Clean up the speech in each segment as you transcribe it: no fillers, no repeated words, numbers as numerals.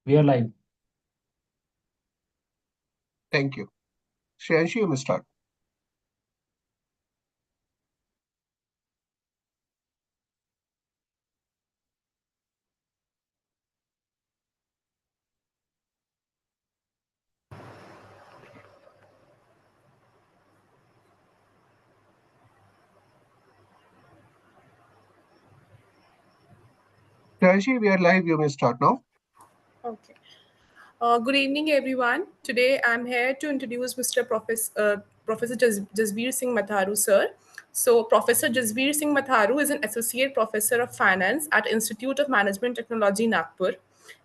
We are live. Thank you. Shreyanshi, you may start. Shreyanshi, we are live. You may start now. Okay. Good evening, everyone. Today, I'm here to introduce Professor Jasbir Singh Matharu, sir. So, Professor Jasbir Singh Matharu is an associate professor of finance at Institute of Management Technology, Nagpur.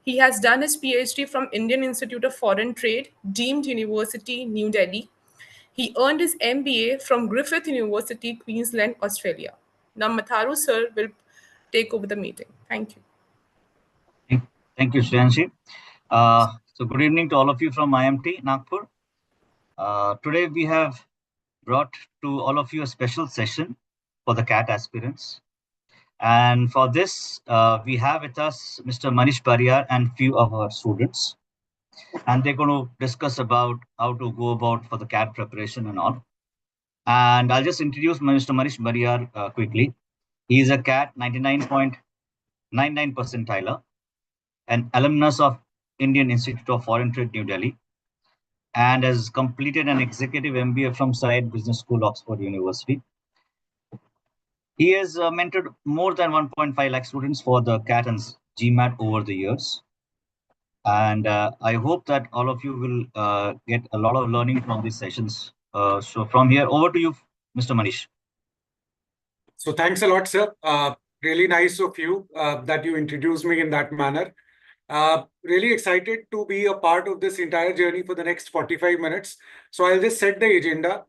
He has done his PhD from Indian Institute of Foreign Trade, Deemed University, New Delhi. He earned his MBA from Griffith University, Queensland, Australia. Now, Matharu, sir, will take over the meeting. Thank you. Thank you, Shreyanshi. So good evening to all of you from IMT Nagpur. Today we have brought to all of you a special session for the CAT aspirants. And for this, we have with us Mr. Manish Pariyar and few of our students. And they're going to discuss about how to go about for the CAT preparation and all. And I'll just introduce Mr. Manish Pariyar quickly. He is a CAT 99.99 percentiler, an alumnus of Indian Institute of Foreign Trade, New Delhi, and has completed an executive MBA from Syed Business School, Oxford University. He has mentored more than 1.5 lakh students for the CAT and GMAT over the years. And I hope that all of you will get a lot of learning from these sessions. So from here, over to you, Mr. Manish. So thanks a lot, sir. Really nice of you that you introduced me in that manner. Really excited to be a part of this entire journey for the next 45 minutes. So I'll just set the agenda.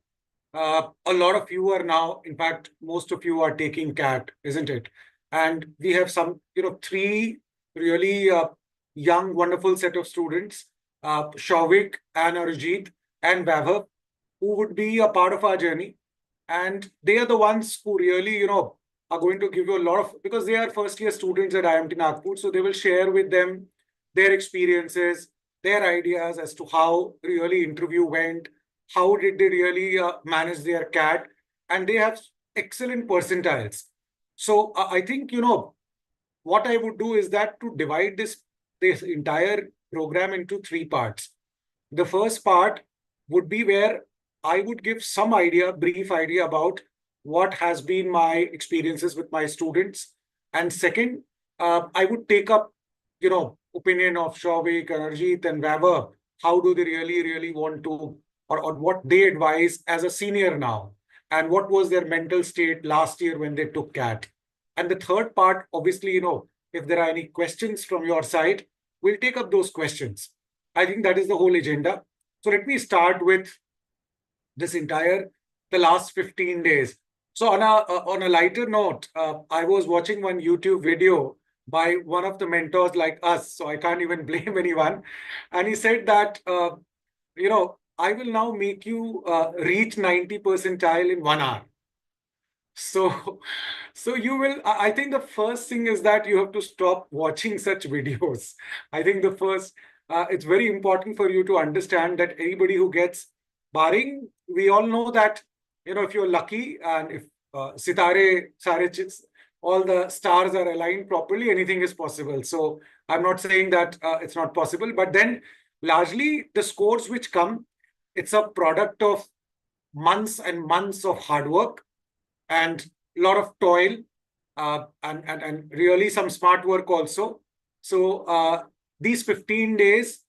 A lot of you are now, in fact, most of you are taking CAT, isn't it? And we have some, three really young, wonderful set of students, Shavik and Arjit and Vaibhav, who would be a part of our journey. And they are the ones who really, are going to give you a lot of, because they are first year students at IMT Nagpur. So they will share with them their experiences, their ideas as to how really interview went, how did they really manage their CAT, and they have excellent percentiles. So I think, what I would do is that to divide this entire program into three parts. The first part would be where I would give some idea, brief idea about what has been my experiences with my students. And second, I would take up, opinion of Shavik, Arjit, and Vaibhav. How do they really want to, or what they advise as a senior now? And what was their mental state last year when they took CAT? And the third part, obviously, if there are any questions from your side, we'll take up those questions. I think that is the whole agenda. So let me start with this the last 15 days. So on a lighter note, I was watching one YouTube video by one of the mentors like us, so I can't even blame anyone. And he said that, I will now make you reach 90 percentile in 1 hour. So, so you will, I think the first thing is that you have to stop watching such videos. I think it's very important for you to understand that anybody who gets barring, we all know that, if you're lucky and if all the stars are aligned properly, anything is possible. So I'm not saying that it's not possible, but then largely the scores which come, it's a product of months and months of hard work and a lot of toil and really some smart work also. So these 15 days,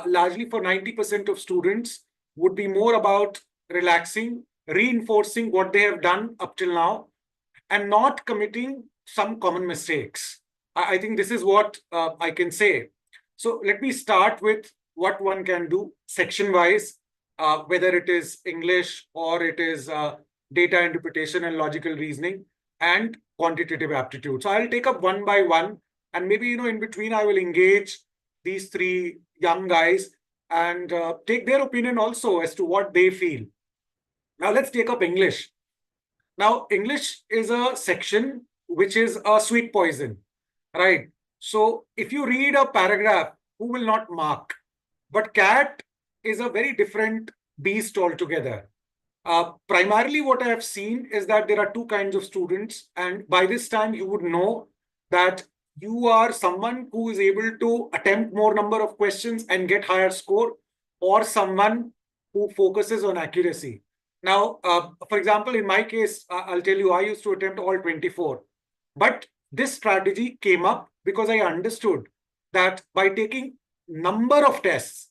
largely for 90% of students, would be more about relaxing, reinforcing what they have done up till now, and not committing some common mistakes. I think this is what I can say. So let me start with what one can do section-wise, whether it is English or it is data interpretation and logical reasoning and quantitative aptitude. So I'll take up one by one, and maybe, in between I will engage these three young guys and take their opinion also as to what they feel. Now let's take up English. Now, English is a section which is a sweet poison, right? So if you read a paragraph, who will not mark. But CAT is a very different beast altogether. Primarily, what I have seen is that there are two kinds of students, and by this time, you would know that you are someone who is able to attempt more number of questions and get higher score, or someone who focuses on accuracy. Now, for example, in my case, I'll tell you, I used to attempt all 24. But this strategy came up because I understood that by taking number of tests,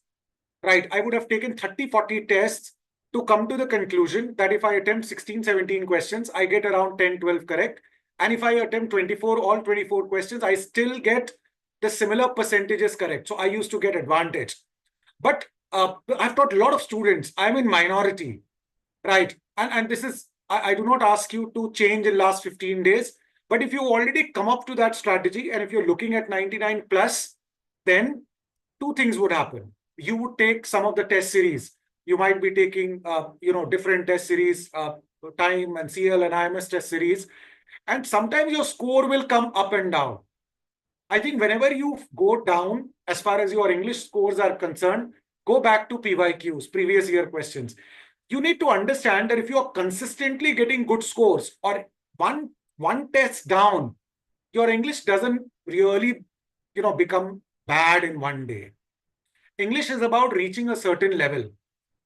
right, I would have taken 30, 40 tests to come to the conclusion that if I attempt 16, 17 questions, I get around 10, 12 correct. And if I attempt 24, all 24 questions, I still get the similar percentages correct. So I used to get advantage. But I've taught a lot of students. I'm in minority, right? And this is, I do not ask you to change in last 15 days. But if you already come up to that strategy, and if you're looking at 99 plus, then two things would happen. You would take some of the test series. You might be taking, different test series, time and CL and IMS test series. And sometimes your score will come up and down. I think whenever you go down, as far as your English scores are concerned, go back to PYQs, previous year questions. You need to understand that if you are consistently getting good scores or one test down, your English doesn't really, become bad in one day. English is about reaching a certain level,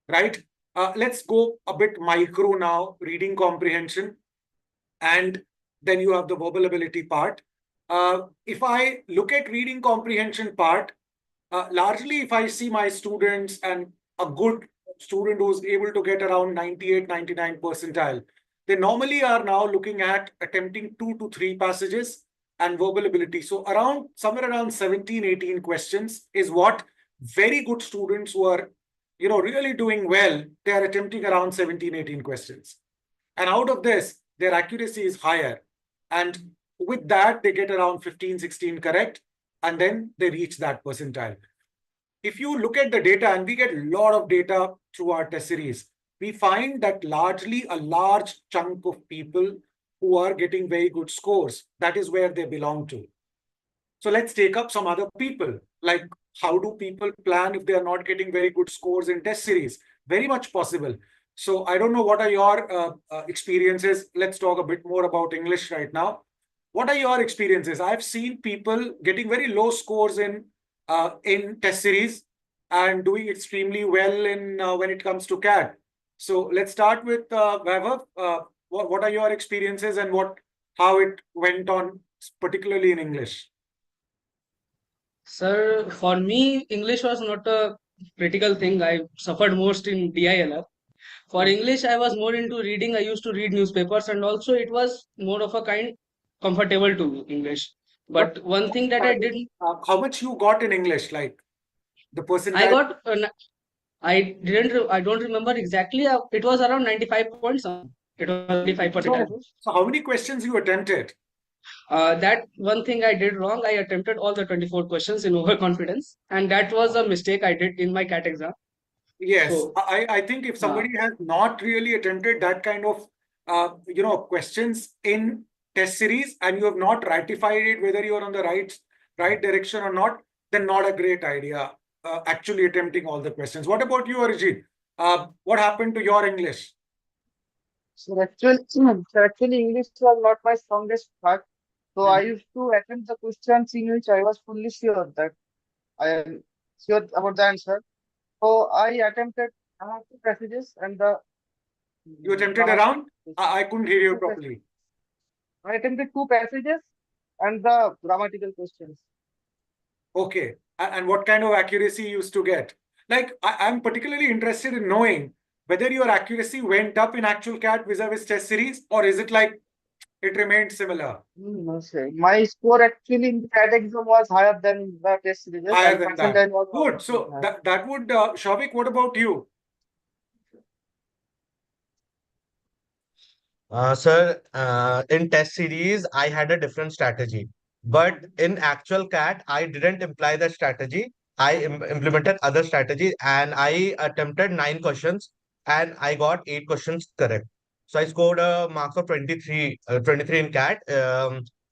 right? Let's go a bit micro now, reading comprehension, and then you have the verbal ability part. If I look at reading comprehension part, largely if I see my students and a good student who's able to get around 98, 99 percentile, they normally are now looking at attempting 2 to 3 passages and verbal ability. So somewhere around 17, 18 questions is what very good students who are, really doing well, they are attempting around 17, 18 questions. And out of this, their accuracy is higher. And with that, they get around 15, 16 correct, and then they reach that percentile. If you look at the data, and we get a lot of data through our test series, we find that largely a large chunk of people who are getting very good scores, that is where they belong to. So let's take up some other people. Like, how do people plan if they are not getting very good scores in test series? Very much possible. So I don't know what are your experiences. Let's talk a bit more about English right now. What are your experiences? I've seen people getting very low scores in test series and doing extremely well in when it comes to CAT. So let's start with Vaibhav. What are your experiences and how it went on, particularly in English? Sir, for me, English was not a critical thing. I suffered most in DILR. For English, I was more into reading. I used to read newspapers, and also it was more of a kind comfortable to English. But one thing that I did, How much you got in English, like the I percentage? got, I don't remember exactly. It was around 95 points. It was 95%. So how many questions you attempted? That one thing I did wrong. I attempted all the 24 questions in overconfidence, and that was a mistake I did in my CAT exam. Yes, So, I think if somebody has not really attempted that kind of questions in test series and you have not ratified it, whether you're on the right direction or not, then not a great idea actually attempting all the questions. What about you, Arijit? What happened to your English? So actually, English was not my strongest part. So I used to attempt the questions in which I was fully sure that I am sure about the answer. So I attempted two passages and the You attempted grammar. around? I couldn't hear you properly. I attempted two passages and the grammatical questions. Okay. And what kind of accuracy you used to get? Like, I'm particularly interested in knowing whether your accuracy went up in actual CAT vis-a-vis test series, or is it like it remained similar? No, sir. My score actually in the CAT exam was higher than the test series. Higher And than that. percentile was Good. So higher. that would, Shavik, what about you? Sir, in test series, I had a different strategy. But in actual CAT, I didn't imply that strategy. I implemented other strategy and I attempted 9 questions and I got 8 questions correct. So I scored a marks of 23 in CAT.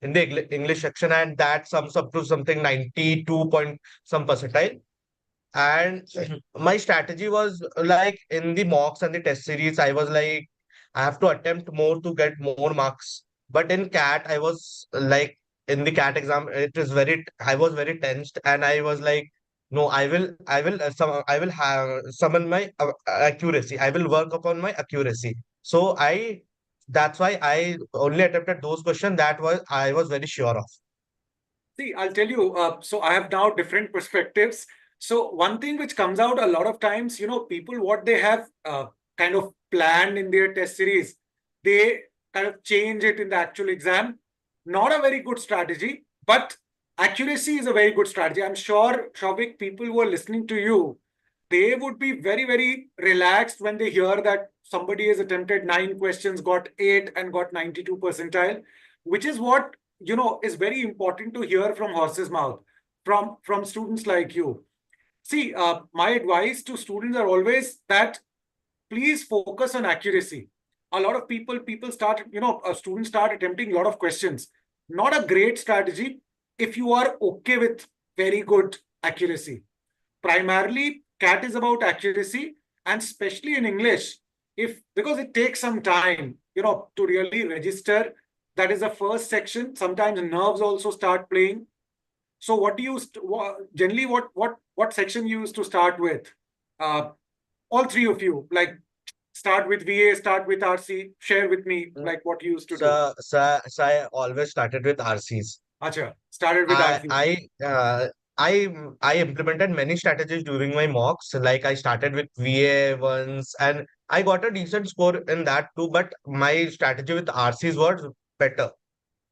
in the English section, and that sums up to something 92 point some percentile. And my strategy was like in the mocks and the test series, I was like, I have to attempt more to get more marks. But in CAT, I was like, in the CAT exam, I was very tensed, and I was like, no, I will have summon my accuracy. I will work upon my accuracy. So that's why I only attempted those questions I was very sure of. See, I'll tell you, so I have now different perspectives. So one thing which comes out a lot of times, people, what they have kind of planned in their test series, they kind of change it in the actual exam. Not a very good strategy, but accuracy is a very good strategy. I'm sure, Shavik, people who are listening to you, they would be very, very relaxed when they hear that somebody has attempted 9 questions, got 8 and got 92 percentile, which is what is very important to hear from horse's mouth, from students like you. See, my advice to students are always that please focus on accuracy. A lot of people start, students start attempting a lot of questions. Not a great strategy if you are okay with very good accuracy. Primarily, CAT is about accuracy, and especially in English, because it takes some time, to really register. That is the first section. Sometimes nerves also start playing. So what do you generally what section you used to start with? All three of you, like start with VA, start with RC. Share with me like what you used to do. So I always started with RCs. Acha, started with I RC. I uh, I implemented many strategies during my mocks. Like I started with VA once, and I got a decent score in that too. But my strategy with RCs was better.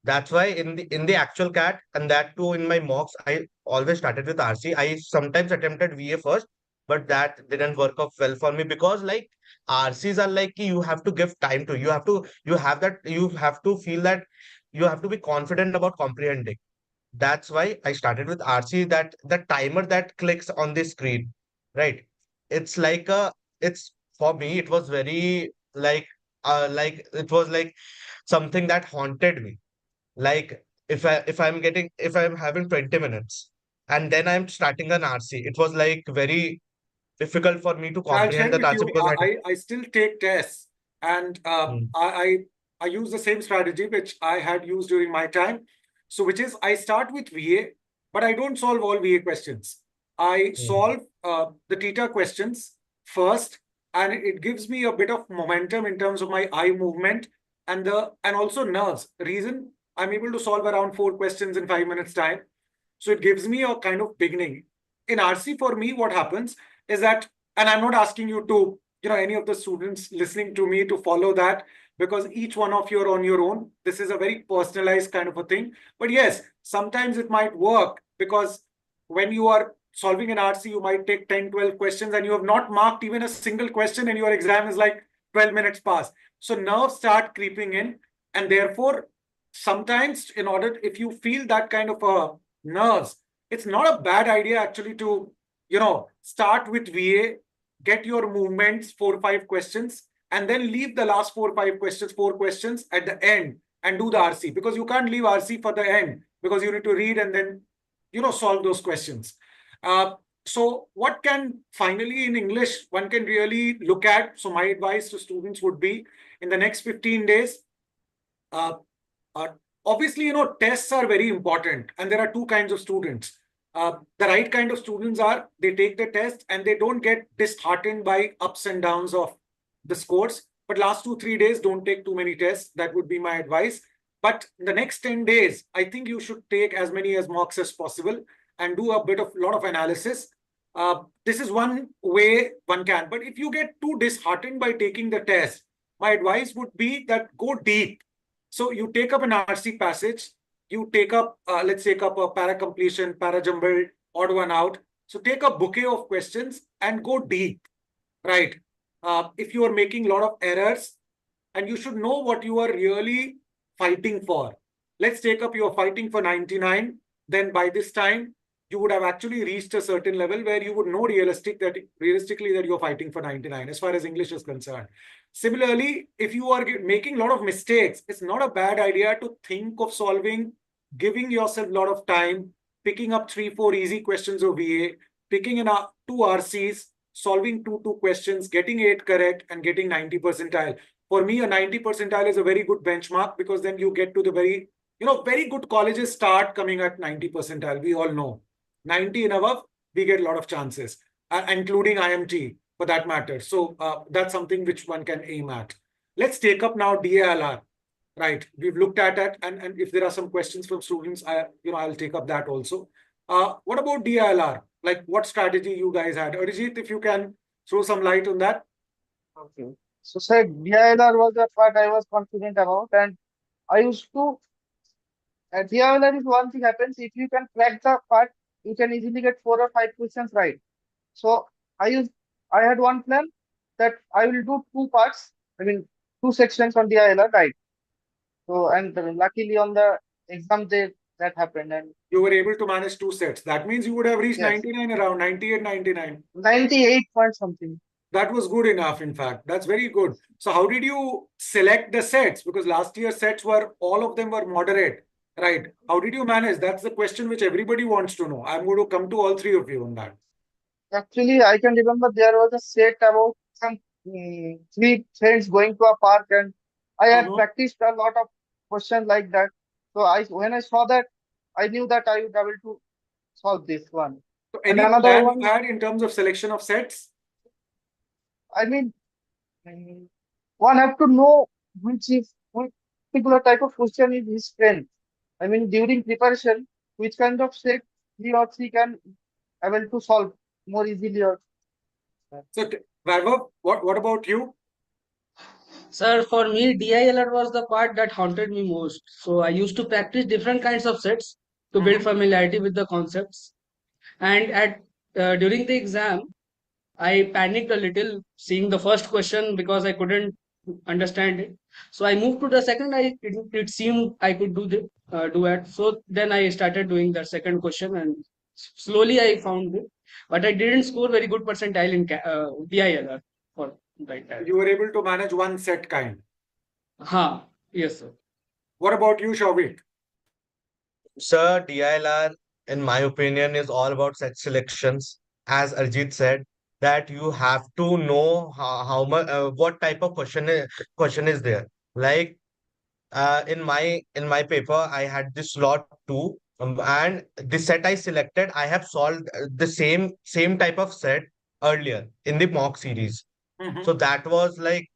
That's why in the actual CAT and that too in my mocks, I always started with RC. I sometimes attempted VA first, but that didn't work out well for me because like RCs are like you have to give time to. You have to feel that you have to be confident about comprehending. That's why I started with RC, that the timer that clicks on the screen, right? It's like it's for me, it was very like it was like something that haunted me. Like if I'm having 20 minutes and then I'm starting an RC, it was like very difficult for me to I'll comprehend share that with RC you. because I still take tests, and Hmm, I use the same strategy which I had used during my time. So, which is I start with VA, but I don't solve all VA questions. I hmm, solve the theta questions first, and it gives me a bit of momentum in terms of my eye movement and also nerves. Reason I'm able to solve around 4 questions in 5 minutes time. So it gives me a kind of beginning. In RC, for me, what happens is that, and I'm not asking you to, any of the students listening to me to follow that, because each one of you are on your own. This is a very personalized kind of a thing. But yes, sometimes it might work because when you are solving an RC, you might take 10, 12 questions and you have not marked even a single question and your exam is like 12 minutes past. So nerves start creeping in, and therefore, sometimes if you feel that kind of a nerves, it's not a bad idea actually to, start with VA, get your movements, 4 or 5 questions, and then leave the last 4 or 5 questions, 4 questions at the end and do the RC, because you can't leave RC for the end because you need to read and then, solve those questions. So what can finally in English one can really look at? So my advice to students would be in the next 15 days, uh, uh, obviously, tests are very important, and there are two kinds of students. The right kind of students are they take the test and they don't get disheartened by ups and downs of the scores. But last 2, 3 days, don't take too many tests. That would be my advice. But the next 10 days, I think you should take as many as mocks as possible and do a lot of analysis. This is one way one can. But if you get too disheartened by taking the test, my advice would be that go deep. So you take up an RC passage, you take up, let's take up a para completion, para jumble, odd one out. So take a bouquet of questions and go deep, right? If you are making a lot of errors, and you should know what you are really fighting for. Let's take up you're fighting for 99. Then by this time, you would have actually reached a certain level where you would know realistically that you're fighting for 99 as far as English is concerned. Similarly, if you are making a lot of mistakes, it's not a bad idea to think of solving giving yourself a lot of time, picking up 3-4 easy questions of VA, picking in 2 RCs, solving two questions, getting 8 correct, and getting 90 percentile. For me, a 90 percentile is a very good benchmark, because then you get to the very, very good colleges start coming at 90 percentile. We all know 90 and above, we get a lot of chances, including IMT for that matter. So that's something which one can aim at. Let's take up now DILR. Right, we've looked at it, and if there are some questions from students, I'll take up that also. What about DILR? Like, what strategy you guys had? Arijit, if you can throw some light on that. Okay. So, sir, DILR was the part I was confident about, and I used to. DILR is one thing happens if you can crack the part, you can easily get 4 or 5 questions right. So I had one plan that I will do 2 parts. I mean, 2 sections on DILR, right? So, and luckily on the exam day that happened, and You were able to manage 2 sets. That means you would have reached yes, 99, around 98, 99. 98 point something. That was good enough, in fact. That's very good. So how did you select the sets? Because last year's sets were, all of them were moderate, right? How did you manage? That's the question which everybody wants to know. I'm going to come to all three of you on that. Actually, I can remember there was a set about some 3 friends going to a park, and I had practiced a lot of questions like that. So when I saw that, I knew that I would be able to solve this one. So And any another plan one, you had in terms of selection of sets? I mean, one have to know which particular type of question is his strength. I mean, during preparation, which kind of set he or she can able to solve more easily. Or So, Vaibhav, what about you? Sir, for me, DILR was the part that haunted me most. So I used to practice different kinds of sets to build familiarity with the concepts. And during the exam, I panicked a little seeing the first question because I couldn't understand it. So I moved to the second. It seemed I could do it. So then I started doing the second question, and slowly I found it. But I didn't score very good percentile in DILR for that. You were able to manage 1 set kind. Yes, sir. What about you, Shavik? Sir, DILR, in my opinion, is all about set selections. As Arjit said, that you have to know how much, what type of question is there. Like in my paper, I had this slot two, and the set I selected, I have solved the same type of set earlier in the mock series. So that was like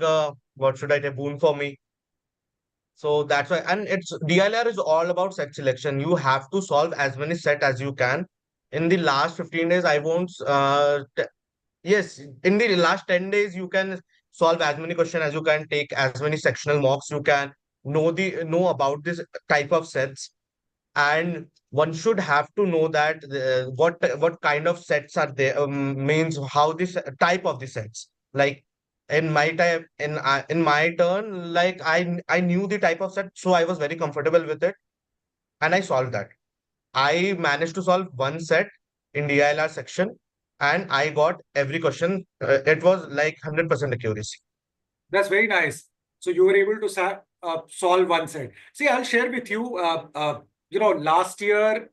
a, what should I say, boon for me. So that's why, and it's DLR is all about set selection. You have to solve as many set as you can. In the last 15 days, I won't. Yes, in the last 10 days, you can solve as many questions as you can, take as many sectional mocks you can, know about this type of sets, and one should have to know that what kind of sets are there, means how this type of the sets. Like in my turn, like I knew the type of set, so I was very comfortable with it, and I solved that. I managed to solve one set in DILR section, and I got every question. It was like 100% accuracy. That's very nice. So you were able to solve 1 set. See, I'll share with you. Last year's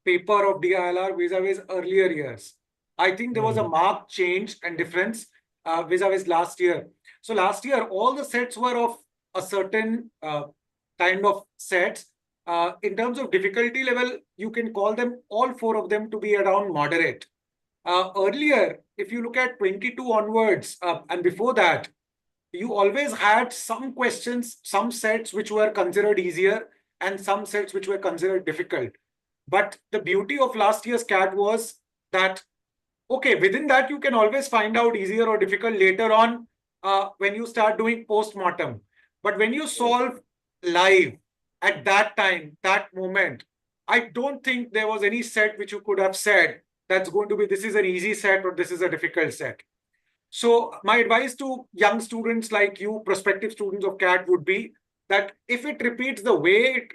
paper of DILR vis-a-vis earlier years. I think there was a marked change and difference vis-a-vis last year. So last year, all the sets were of a certain kind of sets. In terms of difficulty level, you can call them, all 4 of them, to be around moderate. Earlier, if you look at 22 onwards, and before that, you always had some questions, some sets which were considered easier, and some sets which were considered difficult. But the beauty of last year's CAT was that, okay, within that, you can always find out easier or difficult later on when you start doing post-mortem. But when you solve live at that time, that moment, I don't think there was any set which you could have said that's going to be, this is an easy set or this is a difficult set. So my advice to young students like you, prospective students of CAT, would be that if it repeats the way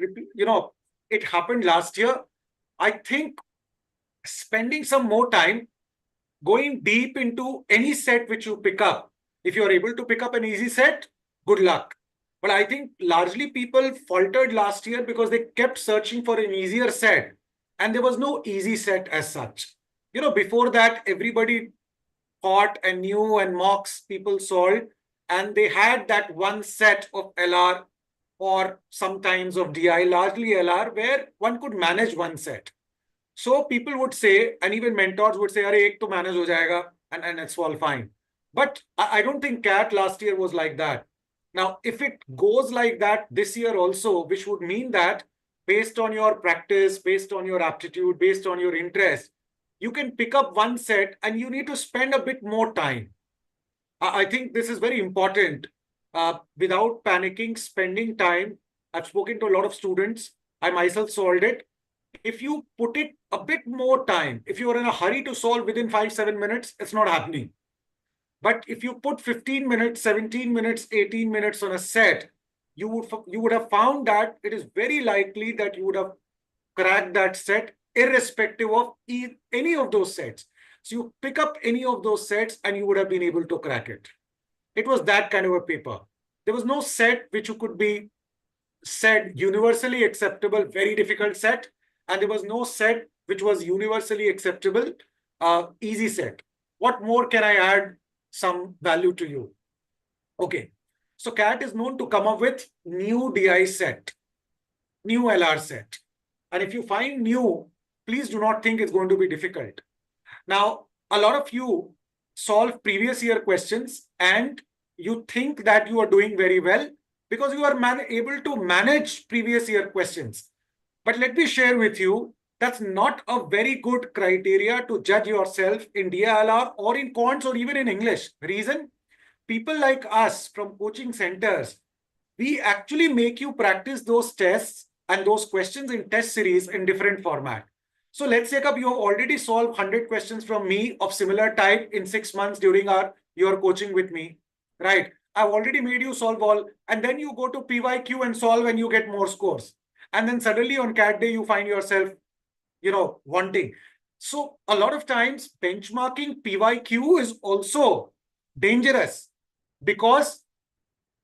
it happened last year, I think spending some more time going deep into any set which you pick up. If you're able to pick up an easy set, good luck. But I think largely people faltered last year because they kept searching for an easier set, and there was no easy set as such. Before that, everybody thought and knew and mocks people solved, and they had that one set of LR or sometimes of DI, largely LR, where one could manage one set. So people would say, and even mentors would say, "Arey, ek to manage ho jayega," and it's all fine. But I don't think CAT last year was like that. Now, if it goes like that this year also, which would mean that based on your practice, based on your aptitude, based on your interest, you can pick up one set and you need to spend a bit more time. I think this is very important. Without panicking, spending time. I've spoken to a lot of students. I myself solved it. If you put it a bit more time, if you are in a hurry to solve within 5-7 minutes, it's not happening. But if you put 15 minutes, 17 minutes, 18 minutes on a set, you would have found that it is very likely that you would have cracked that set irrespective of any of those sets. So you pick up any of those sets and you would have been able to crack it. It was that kind of a paper. There was no set which you could be said universally acceptable, very difficult set. And there was no set which was universally acceptable, easy set. What more can I add some value to you? Okay. So CAT is known to come up with new DI set, new LR set. And if you find new, please do not think it's going to be difficult. Now, a lot of you solve previous year questions and you think that you are doing very well because you are able to manage previous year questions. But let me share with you, that's not a very good criteria to judge yourself in DILR or in quants or even in English. Reason? People like us from coaching centers, we actually make you practice those tests and those questions in test series in different format. So let's take up, you have already solved 100 questions from me of similar type in 6 months during your coaching with me, right? I've already made you solve all, and then you go to PYQ and solve and you get more scores. And then suddenly on CAT day, you find yourself, wanting. So a lot of times benchmarking PYQ is also dangerous because,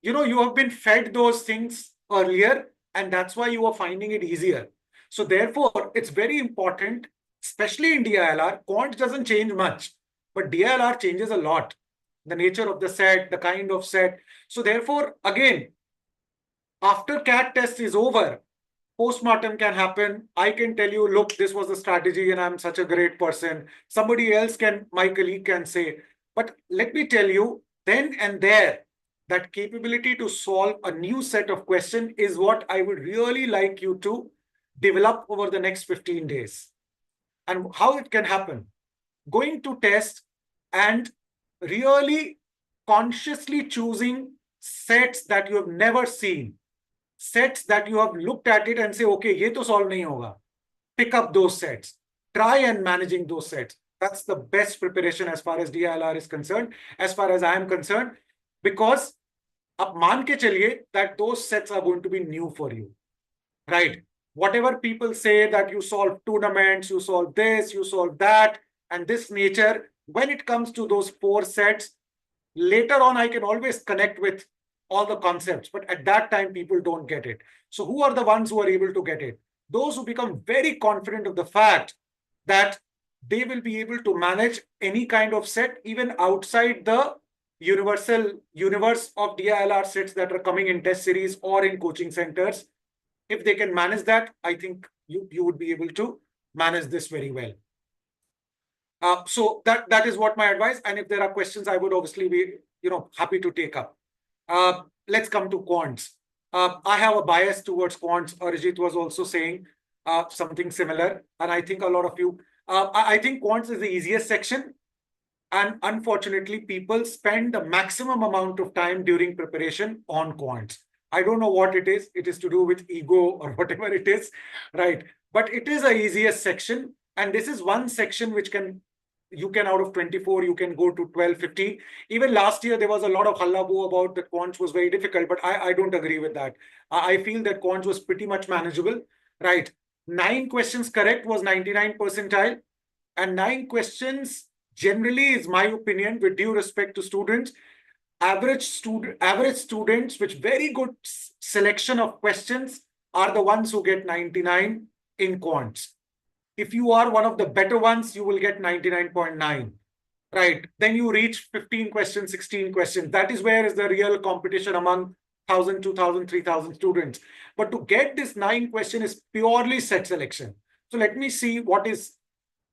you have been fed those things earlier and that's why you are finding it easier. So therefore, it's very important, especially in DILR, quant doesn't change much, but DILR changes a lot. The nature of the set, the kind of set. So therefore, again, after CAT test is over, postmortem can happen. I can tell you, look, this was the strategy and I'm such a great person. Somebody else my colleague can say. But let me tell you, then and there, that capability to solve a new set of questions is what I would really like you to develop over the next 15 days. And how it can happen? Going to test and really consciously choosing sets that you have never seen. Sets that you have looked at it and say, okay, ye to solve nahi hoga. Pick up those sets. Try and managing those sets. That's the best preparation as far as DILR is concerned, as far as I am concerned, because ab maan ke chaliye that those sets are going to be new for you, right? Whatever people say that you solve tournaments, you solve this, you solve that, and this nature, when it comes to those 4 sets, later on, I can always connect with all the concepts, but at that time, people don't get it. So who are the ones who are able to get it? Those who become very confident of the fact that they will be able to manage any kind of set, even outside the universal universe of DILR sets that are coming in test series or in coaching centers. If they can manage that, I think you would be able to manage this very well. So that is what my advice. And if there are questions, I would obviously be happy to take up. Let's come to quants. I have a bias towards quants. Arijit was also saying something similar, and I think a lot of you. I think quants is the easiest section, and unfortunately, people spend the maximum amount of time during preparation on quants. I don't know what it is. It is to do with ego or whatever it is, right? But it is the easiest section. And this is one section which you can out of 24, you can go to 12, 15. Even last year, there was a lot of hullabaloo about that quants was very difficult, but I don't agree with that. I feel that quants was pretty much manageable, right? 9 questions correct was 99 percentile. And 9 questions generally is my opinion, with due respect to students, average students with very good selection of questions are the ones who get 99 in quants. If you are one of the better ones, you will get 99.9. Right. Then you reach 15 questions, 16 questions. That is where is the real competition among 1,000, 2,000, 3,000 students. But to get this 9 question is purely set selection. So let me see what is,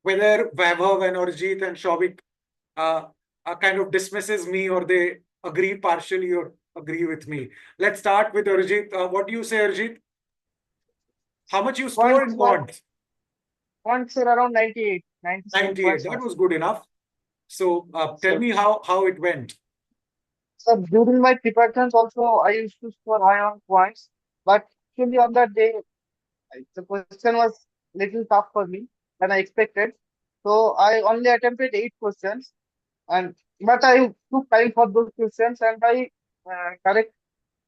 whether Vaibhav and Arjit and Shobik kind of dismisses me, or they agree partially or agree with me. Let's start with Arjit. What do you say, Arjit? How much you score in quant? Quants are around 98. 98. That was good enough. So tell So- me how it went. So during my preparations also, I used to score high on points, but actually on that day, the question was little tough for me than I expected. So I only attempted 8 questions, and but I took time for those questions, and I correct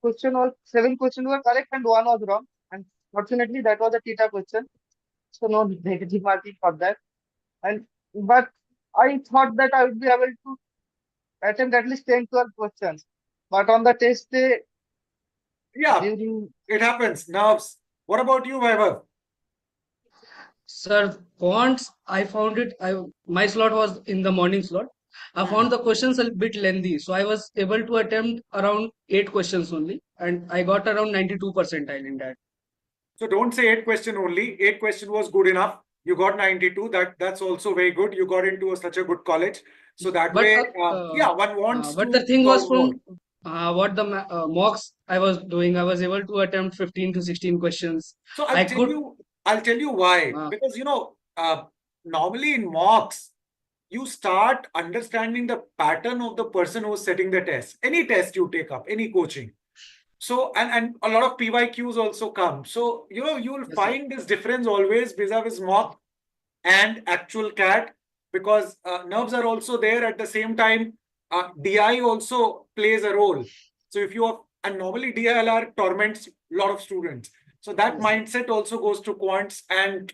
question was 7 questions were correct and one was wrong. And fortunately, that was a theta question, so no negative marking for that. And but I thought that I would be able to attempt at least 10, 12 questions. But on the test day, Yeah, during it happens. Nerves. What about you, Vaibhav? Sir, quants, I found it. My slot was in the morning slot. I found the questions a bit lengthy, so I was able to attempt around 8 questions only, and I got around 92 percentile in that. So don't say 8 question only. 8 question was good enough. You got 92. That's also very good. You got into such a good college. So that But way, yeah, one wants but to the thing was solve more. from what the mocks I was doing, I was able to attempt 15 to 16 questions. So I could. I'll tell you why. Uh, Because normally in mocks, you start understanding the pattern of the person who's setting the test. Any test you take up, any coaching. So and a lot of PYQs also come. So you will Yes, sir. find this difference always vis-a-vis mock and actual CAT, because nerves are also there at the same time. DI also plays a role. So if you have, and normally DILR torments a lot of students. So that Yes. mindset also goes to quants, and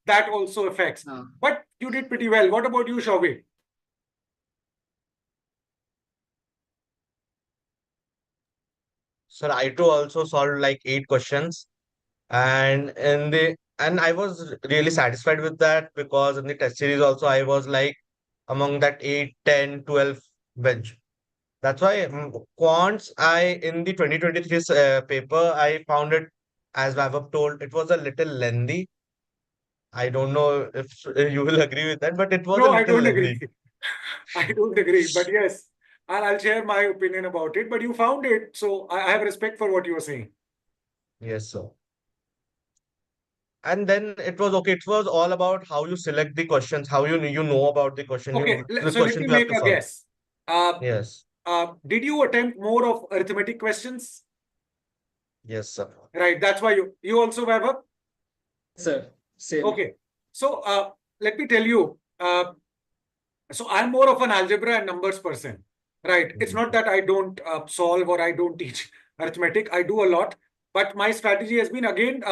that also affects. But you did pretty well. What about you, Shobhi? Sir, I too also solved like 8 questions, and I was really satisfied with that, because in the test series also I was like among that 8, 10, 12 bench. That's why quants, I in the 2023 paper, I found it, as Vaibhav told, it was a little lengthy. I don't know if you will agree with that, but it was a No, I little don't lengthy. agree. I don't agree. But yes, I'll share my opinion about it. But you found it, so I have respect for what you were saying. Yes, sir. And then it was okay. It was all about how you select the questions, how you know about the question, Okay, the so let questions me you have make to a solve. guess. Uh, Yes, did you attempt more of arithmetic questions? yes, sir. Right, that's why you also have a. Sir, same. Okay, so let me tell you. So I'm more of an algebra and numbers person, right? It's not that I don't solve or I don't teach arithmetic. I do a lot, but my strategy has been, again,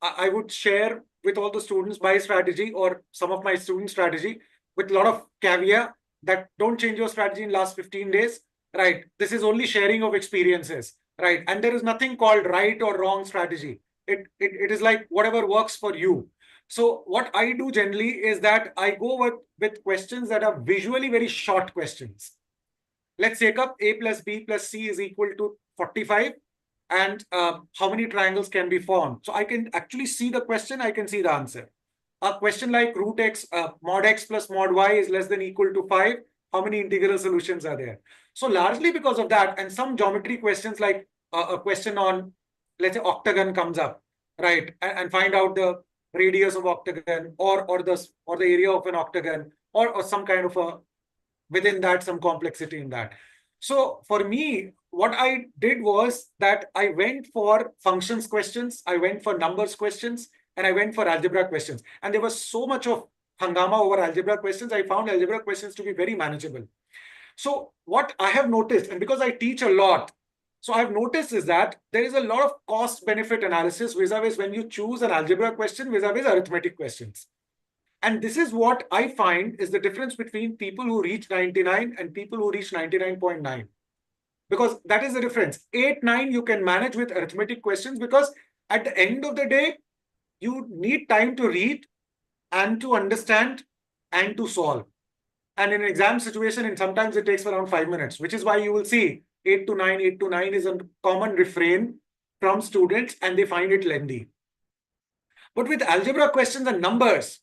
I would share with all the students my strategy or some of my student strategy with a lot of caveat that don't change your strategy in last 15 days, right? This is only sharing of experiences, right? And there is nothing called right or wrong strategy. It is like whatever works for you. So what I do generally is that I go with questions that are visually very short questions. Let's take up A plus B plus C is equal to 45, and how many triangles can be formed. So I can actually see the question, I can see the answer. A question like root x, mod x plus mod y is less than equal to 5. How many integral solutions are there? So largely because of that, and some geometry questions like a question on, let's say, octagon comes up, right? And find out the radius of octagon, or the area of an octagon, or some kind of a, within that, some complexity in that. So for me, what I did was that I went for functions questions, I went for numbers questions, and I went for algebra questions. And there was so much of hangama over algebra questions, I found algebra questions to be very manageable. So what I have noticed, and because I teach a lot, so I've noticed is that there is a lot of cost benefit analysis vis-a-vis when you choose an algebra question vis-a-vis arithmetic questions. And this is what I find is the difference between people who reach 99 and people who reach 99.9. because that is the difference. 8, 9, you can manage with arithmetic questions because at the end of the day, you need time to read and to understand and to solve. And in an exam situation, and sometimes it takes around 5 minutes, which is why you will see 8 to 9, 8 to 9 is a common refrain from students and they find it lengthy. But with algebra questions and numbers,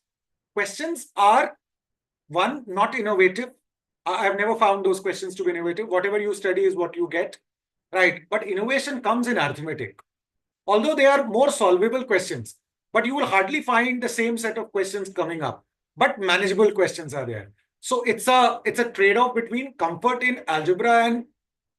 questions are one, not innovative. I've never found those questions to be innovative. Whatever you study is what you get, right? But innovation comes in arithmetic. Although they are more solvable questions, but you will hardly find the same set of questions coming up. But manageable questions are there. So it's a trade-off between comfort in algebra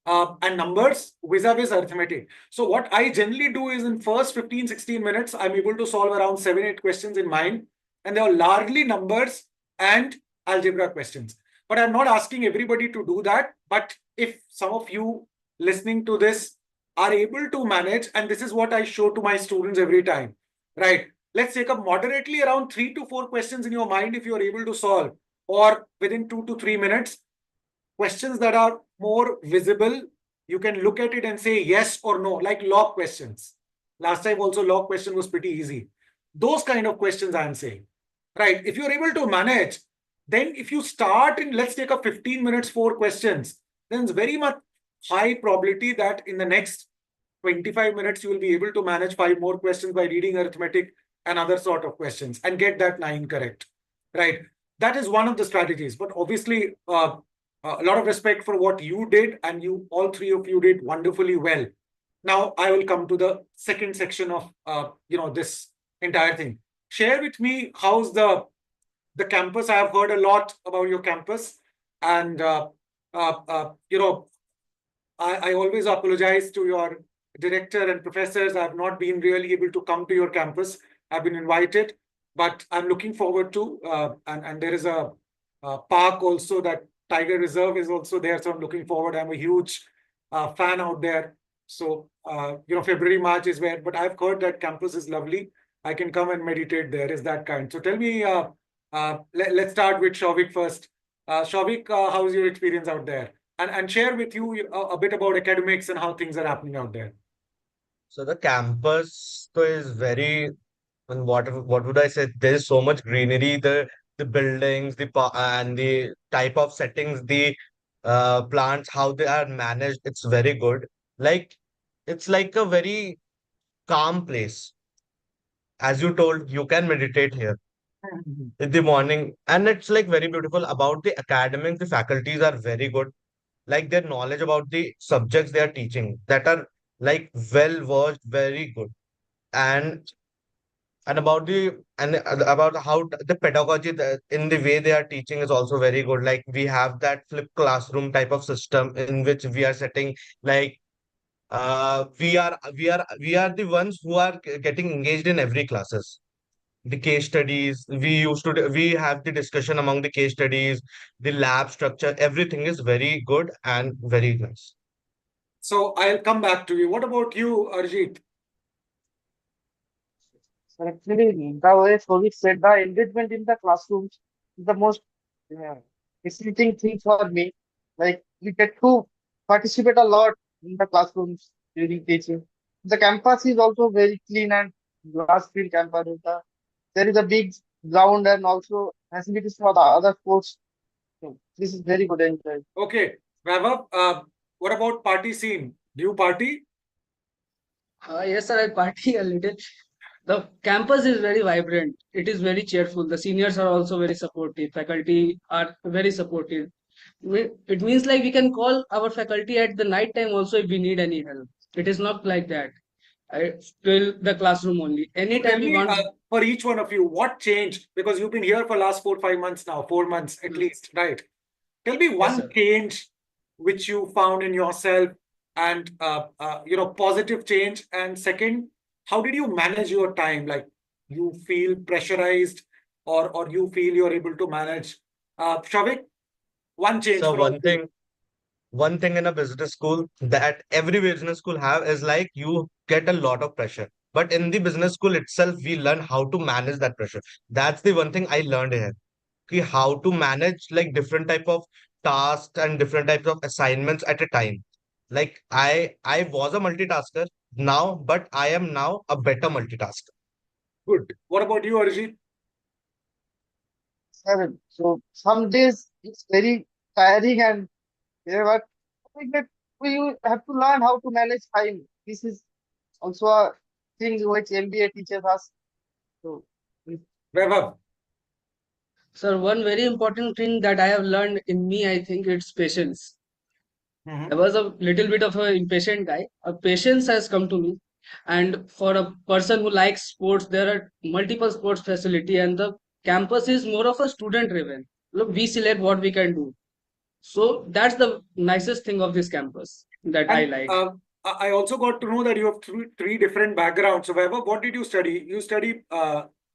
and numbers vis-a-vis arithmetic. So what I generally do is in first 15, 16 minutes, I'm able to solve around 7, 8 questions in mind. And they are largely numbers and algebra questions. But I'm not asking everybody to do that. But if some of you listening to this are able to manage, and this is what I show to my students every time, right? Let's take up moderately around 3 to 4 questions in your mind if you are able to solve, or within 2 to 3 minutes, questions that are more visible. You can look at it and say yes or no, like log questions. Last time also log question was pretty easy. Those kind of questions I'm saying, right? If you're able to manage, then if you start in, let's take a 15 minutes, 4 questions, then it's very much high probability that in the next 25 minutes, you will be able to manage 5 more questions by reading arithmetic and other sort of questions and get that 9 correct, right? That is one of the strategies. But obviously, a lot of respect for what you did, and you, all 3 of you did wonderfully well. Now I will come to the second section of this entire thing. Share with me how's the campus. I have heard a lot about your campus, and I always apologize to your director and professors. I've not been really able to come to your campus. I've been invited, but I'm looking forward to, and there is a park also, that Tiger Reserve is also there. So I'm looking forward. I'm a huge fan out there. So, February, March is where, but I've heard that campus is lovely. I can come and meditate there, is that kind. So tell me, let's start with Shavik first. Shavik, how's your experience out there? And share with you a bit about academics and how things are happening out there. So the campus is very, and what would I say? There's so much greenery, the buildings, and the type of settings, the plants, how they are managed. It's very good. Like it's like a very calm place. As you told, you can meditate here in the morning, and it's like very beautiful. About the academics, the faculties are very good. Like their knowledge about the subjects they are teaching, that are like well versed, very good. And about about how the pedagogy, in the way they are teaching, is also very good. Like we have that flip classroom type of system in which we are setting, like we are the ones who are getting engaged in every classes. The case studies we have the discussion among the case studies, the lab structure, everything is very good and very nice. So I'll come back to you. What about you, Arjit? So actually, the way Sovik said, the engagement in the classrooms is the most uh, exciting thing for me. Like we get to participate a lot in the classrooms during teaching. The campus is also very clean and glass field campus. There is a big ground and also facilities for the other sports. So this is very good enjoy. Okay, Vaibhav, what about party scene? Do you party? Yes, sir, I party a little. The campus is very vibrant. It is very cheerful. The seniors are also very supportive. Faculty are very supportive. It means like we can call our faculty at the night time also if we need any help. It is not like that. I still the classroom only. So tell Anytime we me, want. for each one of you, what changed? Because you've been here for last 4, 5 months now, 4 months at least, right? Tell me Yes, one sir. change which you found in yourself, and positive change. And second, how did you manage your time? Like you feel pressurized, or you feel you're able to manage? Shavik, one change So for all of you. one thing in a business school that every business school have is like you get a lot of pressure. But in the business school itself, we learn how to manage that pressure. That's the one thing I learned here. How to manage like different type of tasks and different types of assignments at a time. Like I was a multitasker now, but I am now a better multitasker. Good. What about you, Arjit? Sir, so some days it's very tiring and but I think that we have to learn how to manage time. This is also a thing which MBA teaches us. So Vaibhav? Sir, one very important thing that I have learned in me, I think it's patience. Mhm. I was a little bit of an impatient guy. A patience has come to me. And for a person who likes sports, there are multiple sports facility and the campus is more of a student driven. Look, we select what we can do. So that's the nicest thing of this campus that I And like. I also got to know that you have three different backgrounds. So, Vaibhav, what did you study? You study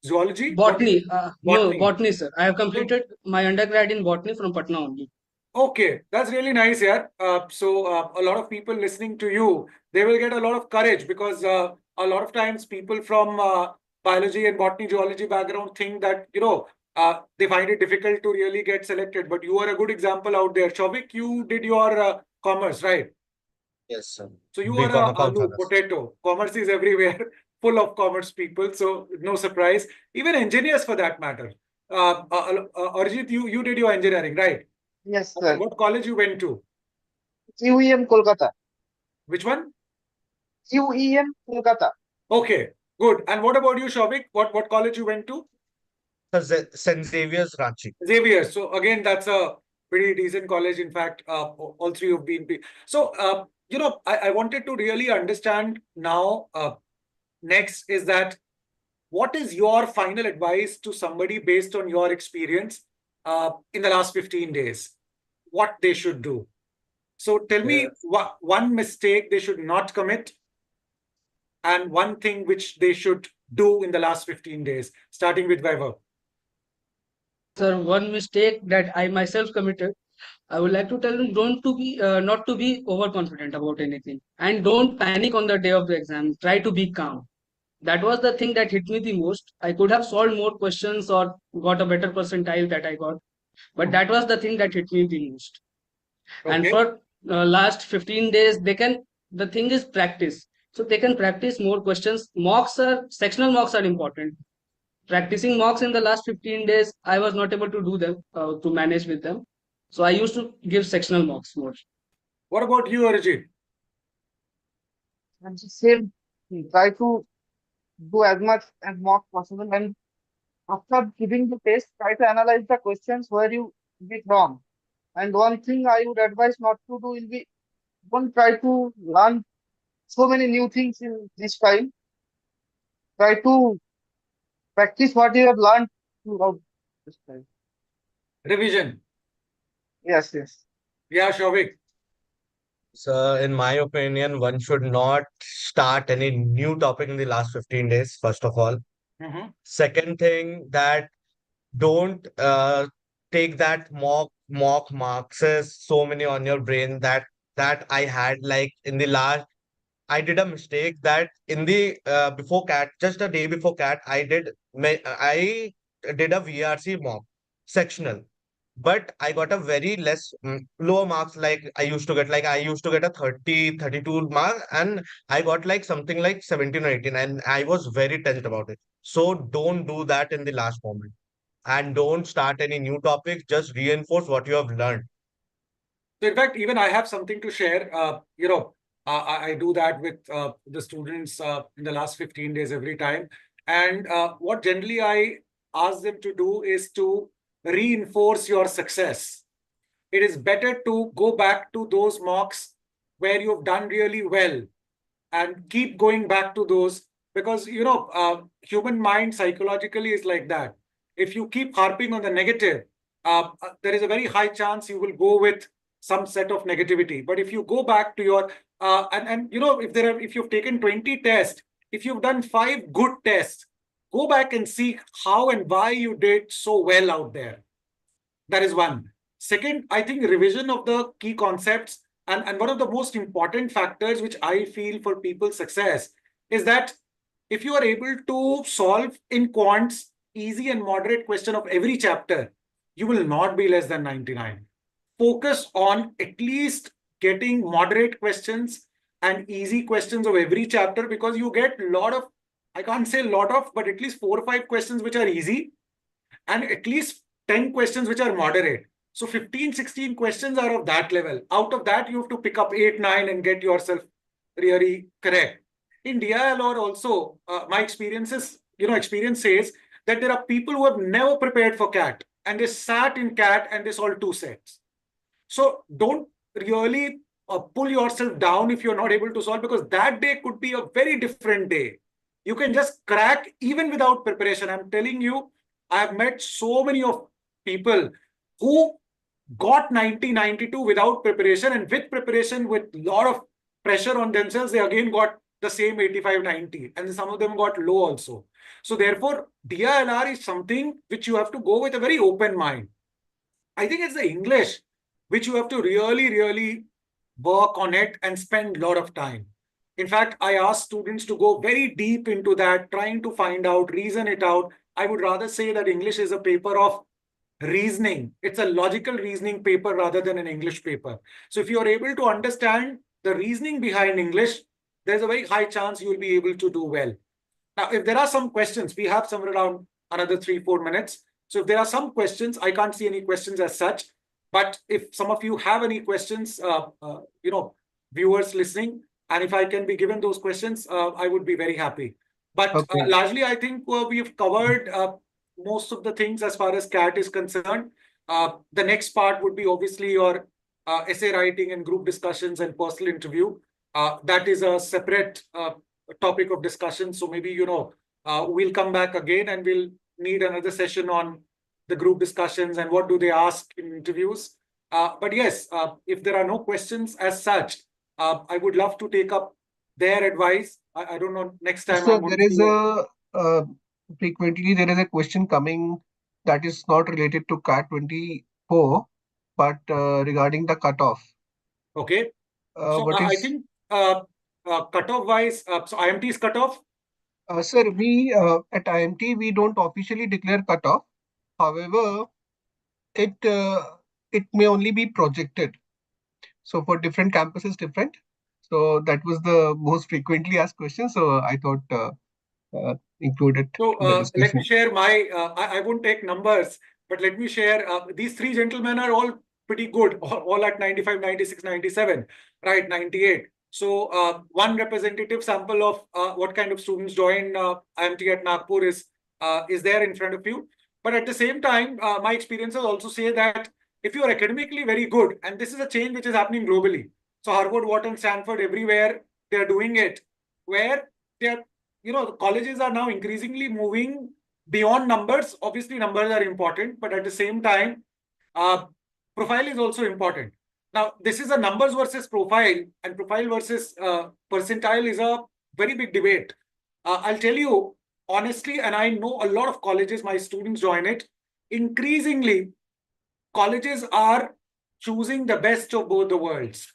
zoology? What did Botany, no, botany? botany, sir. I have completed my undergrad in botany from Patna only. Okay, that's really nice, yeah. A lot of people listening to you, they will get a lot of courage because a lot of times people from biology and botany, zoology background think that, they find it difficult to really get selected. But you are a good example out there. Shovik, you did your commerce, right? Yes, sir. So you are BCom a accounts aloo honors. potato. Commerce is everywhere, full of commerce people. So no surprise. Even engineers for that matter. Arjit, you did your engineering, right? yes, Okay, sir. what college you went to? QEM Kolkata. Which one? QEM Kolkata. Okay, good. And what about you, Shavik? What college you went to? Sir, St. Xavier's Ranchi. Xavier. So again, that's a pretty decent college. In fact, all three have been. So I wanted to really understand now. Next is that what is your final advice to somebody based on your experience in the last 15 days? What they should do? So tell me Yes. one mistake they should not commit and one thing which they should do in the last 15 days, starting with Vaibhav. Sir, one mistake that I myself committed, I would like to tell them don't to be not to be overconfident about anything and don't panic on the day of the exam. Try to be calm. That was the thing that hit me the most. I could have solved more questions or got a better percentile that I got, but that was the thing that hit me the most. And Okay. for last 15 days, the thing is practice. So they can practice more questions. Sectional mocks are important. Practicing mocks in the last 15 days, I was not able to do them, to manage with them. So I used to give sectional mocks more. What about you, Arjit? And the same thing. Try to do as much and mock possible. And after giving the test, try to analyze the questions where you did wrong. And one thing I would advise not to do will be don't try to learn so many new things in this time. Try to practice what you have learned throughout this time. Revision. Yes, yes. Yeah, Shavik. So, in my opinion, one should not start any new topic in the last 15 days, first of all. Mhm. Second thing, that don't take that mock marks as so many on your brain that I had like in the last. I did a mistake that in the before cat, just a day before cat, I did a VRC mock sectional, but I got a very less lower marks. Like I used to get a 32 mark, and I got like something like 17 or 18, and I was very tensed about it. So don't do that in the last moment, and don't start any new topics. Just reinforce what you have learned. So in fact, even I have something to share. I do that with the students in the last 15 days every time. And what generally I ask them to do is to reinforce your success. It is better to go back to those mocks where you've done really well and keep going back to those because human mind psychologically is like that. If you keep harping on the negative, there is a very high chance you will go with some set of negativity. But if you go back to your and if you've taken 20 tests, if you've done 5 good tests, go back and see how and why you did so well out there. That is one. Second, I think revision of the key concepts and one of the most important factors which I feel for people's success is that if you are able to solve in quants easy and moderate question of every chapter, you will not be less than 99. Focus on at least getting moderate questions and easy questions of every chapter, because you get a lot of, I can't say a lot of, but at least 4 or 5 questions which are easy and at least 10 questions which are moderate. So 15, 16 questions are of that level. Out of that, you have to pick up 8, 9 and get yourself really correct. In DILR also, my experience says that there are people who have never prepared for CAT and they sat in CAT and they solved 2 sets. So don't really pull yourself down if you're not able to solve, because that day could be a very different day. You can just crack even without preparation. I'm telling you, I have met so many of people who got 90, 92 without preparation, and with preparation, with a lot of pressure on themselves, they again got the same 85, 90, and some of them got low also. So therefore, DILR is something which you have to go with a very open mind. I think it's the English which you have to really, really work on it and spend a lot of time. In fact, I ask students to go very deep into that, trying to find out, reason it out. I would rather say that English is a paper of reasoning. It's a logical reasoning paper rather than an English paper. So if you're able to understand the reasoning behind English, there's a very high chance you'll be able to do well. Now, if there are some questions, we have somewhere around another 3-4 minutes. So if there are some questions, I can't see any questions as such. But if some of you have any questions, viewers listening, and if I can be given those questions, I would be very happy. But Okay. largely, I think we've covered most of the things as far as CAT is concerned. The next part would be obviously your essay writing and group discussions and personal interview. That is a separate topic of discussion. So maybe, we'll come back again and we'll need another session on the group discussions and what do they ask in interviews. But yes, if there are no questions as such, I would love to take up their advice. I don't know, next time So I'm going there is to... frequently there is a question coming that is not related to CAT 24, but regarding the cutoff. Okay. So What I is, think cutoff wise, so IMT is cutoff. sir, we at IMT, we don't officially declare cutoff. However, it may only be projected. So for different campuses, different. So that was the most frequently asked question. So I thought include it So in the let me discussion. share my, I won't take numbers, but let me share, these 3 gentlemen are all pretty good, all at 95, 96, 97, right, 98. So one representative sample of what kind of students join IMT at Nagpur is there in front of you. But at the same time, my experiences also say that if you are academically very good, and this is a change which is happening globally. So Harvard, Wharton, Stanford, everywhere, they're doing it, where they're, the colleges are now increasingly moving beyond numbers. Obviously, numbers are important, but at the same time, profile is also important. Now, this is a numbers versus profile, and profile versus percentile is a very big debate. I'll tell you honestly, and I know a lot of colleges, my students join it. Increasingly, colleges are choosing the best of both the worlds.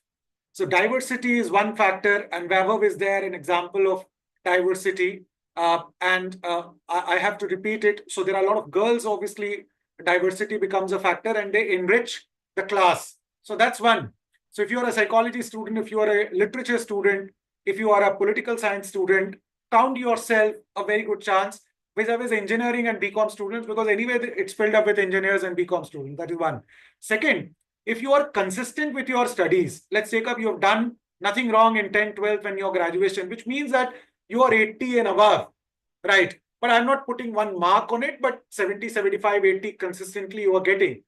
So diversity is one factor, and Vaibhav is there, an example of diversity. I have to repeat it. So there are a lot of girls, obviously, diversity becomes a factor and they enrich the class. So that's one. So if you're a psychology student, if you are a literature student, if you are a political science student, count yourself a very good chance vis-a-vis engineering and BCom students, because anyway, it's filled up with engineers and BCom students. That is one. Second, if you are consistent with your studies, let's take up, you have done nothing wrong in 10, 12 and your graduation, which means that you are 80 and above, right? But I'm not putting one mark on it, but 70, 75, 80 consistently you are getting.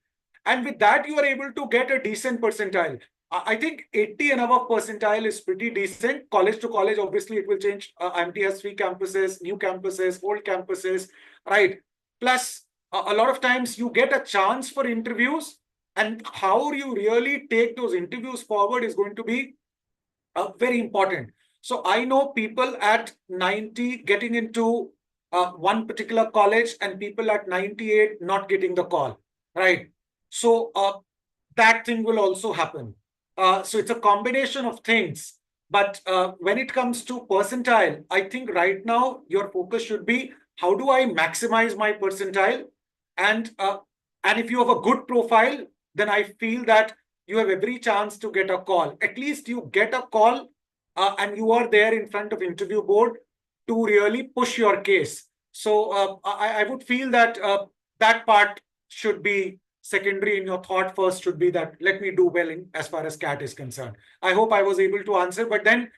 And with that, you are able to get a decent percentile. I think 80 and above percentile is pretty decent. College to college, obviously, it will change. IMT has 3 campuses, new campuses, old campuses, right? Plus, a lot of times you get a chance for interviews, and how you really take those interviews forward is going to be very important. So I know people at 90 getting into one particular college and people at 98 not getting the call, right? So that thing will also happen. So it's a combination of things. But when it comes to percentile, I think right now your focus should be, how do I maximize my percentile? And if you have a good profile, then I feel that you have every chance to get a call. At least you get a call and you are there in front of interview board to really push your case. So I would feel that that part should be secondary in your thought. First should be that let me do well in as far as CAT is concerned. I hope I was able to answer, but then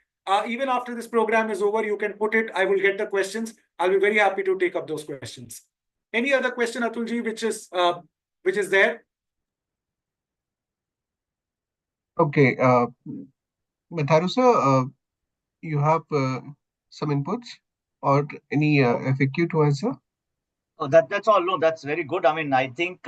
even after this program is over, you can put it. I will get the questions. I'll be very happy to take up those questions. Any other question, Atulji, which is there? Okay, Matharu sir, you have some inputs or any FAQ to answer? Oh, that's all. No, that's very good. I mean, I think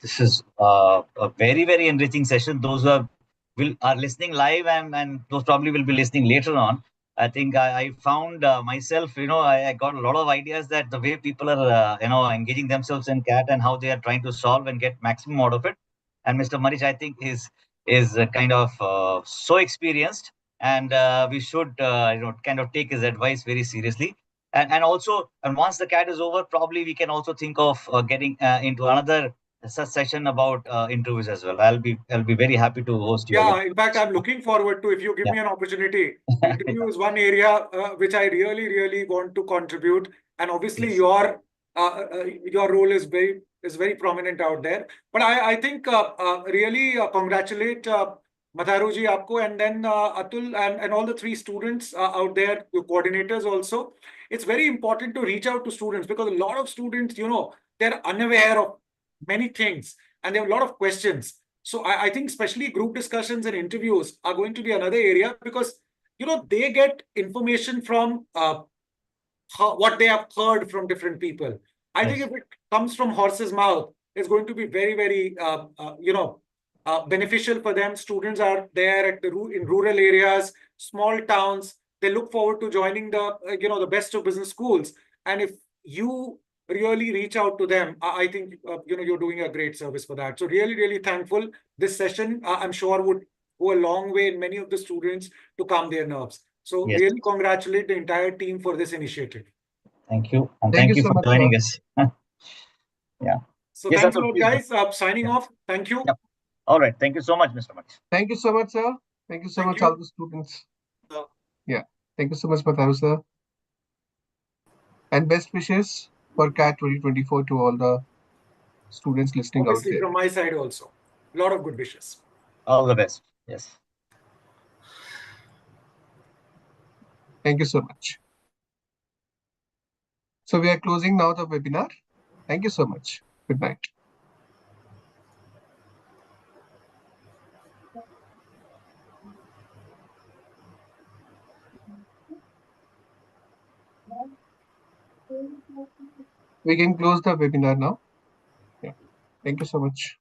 this is a very, very enriching session. Those who are listening live and those probably will be listening later on. I think I found myself, I got a lot of ideas that the way people are, engaging themselves in CAT and how they are trying to solve and get maximum out of it. And Mr. Manish, I think is kind of so experienced, and we should, kind of take his advice very seriously. And also, and once the CAT is over, probably we can also think of getting into another such session about interviews as well. I'll be very happy to host you again. Yeah, in fact, I'm looking forward to if you give Yeah. me an opportunity. Interview is one area which I really, really want to contribute, and obviously Yes. your role is very prominent out there. But I think really congratulate Matharuji Aapko, and then Atul and all the three students out there, your coordinators also. It's very important to reach out to students because a lot of students, they're unaware of many things and they have a lot of questions. So I think especially group discussions and interviews are going to be another area because they get information from what they have heard from different people. I think Yes. if it comes from horse's mouth, it's going to be very, very beneficial for them. Students are there in rural areas, small towns. They look forward to joining the best of business schools. And if you really reach out to them, I think you're doing a great service for that. So really, really thankful. This session, I'm sure, would go a long way in many of the students to calm their nerves. So Yes. really congratulate the entire team for this initiative. Thank you. And Thank thank you you so for much, joining sir. us. Yeah. So Yes, thanks a Atul, lot, please go. guys. Signing Yeah. off. Thank you. Yeah. All right. Thank you so much, Mr. Manish. Thank you so much, sir. Thank you so Thank much, all you. the students. Uh, Yeah. Thank you so much, Matharu sir. And best wishes for CAT 2024 to all the students listening out Obviously, there. from my side also. A lot of good wishes. All the best. Yes. Thank you so much. So we are closing now the webinar. Thank you so much. Good night. We can close the webinar now. Yeah. Thank you so much.